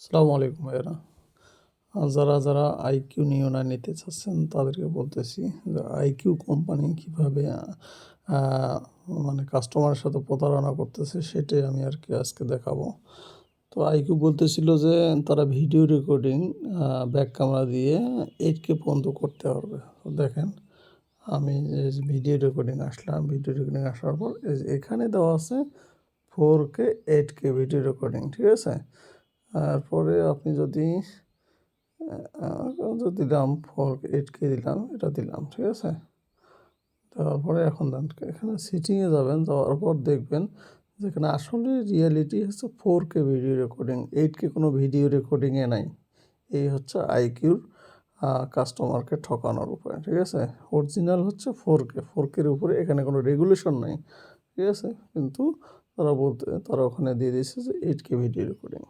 আসসালামু আলাইকুম ভাইয়েরা। যারা আইকিউ নিয়োনা নিতে চাচ্ছেন তাদেরকে বলতেছি যে আইকিউ কোম্পানি কীভাবে মানে কাস্টমারের সাথে প্রতারণা করতেছে সেটাই আমি আর কি আজকে দেখাবো। তো আইকিউ বলতেছিল যে তারা ভিডিও রেকর্ডিং ব্যাক ক্যামেরা দিয়ে 8K পর্যন্ত করতে পারবে। তো দেখেন আমি ভিডিও রেকর্ডিং আসলাম, ভিডিও রেকর্ডিং আসার পর এখানে দেওয়া আছে 4K 8K ভিডিও রেকর্ডিং, ঠিক আছে। তারপরে আপনি যদি দিলাম 4 8K দিলাম, এটা দিলাম, ঠিক আছে। তারপরে এখন এখানে সিটিংয়ে যাবেন, যাওয়ার পর দেখবেন যেখানে আসলে রিয়েলিটি হচ্ছে 4K ভিডিও রেকর্ডিং, 8K কোনো ভিডিও রেকর্ডিংয়ে নাই। এই হচ্ছে আইকিউর কাস্টমারকে ঠকানোর উপায়, ঠিক আছে। অরিজিনাল হচ্ছে 4K উপরে এখানে কোনো রেগুলেশন নাই, ঠিক আছে। কিন্তু তারা ওখানে দিয়ে দিয়েছে যে 8K ভিডিও রেকর্ডিং।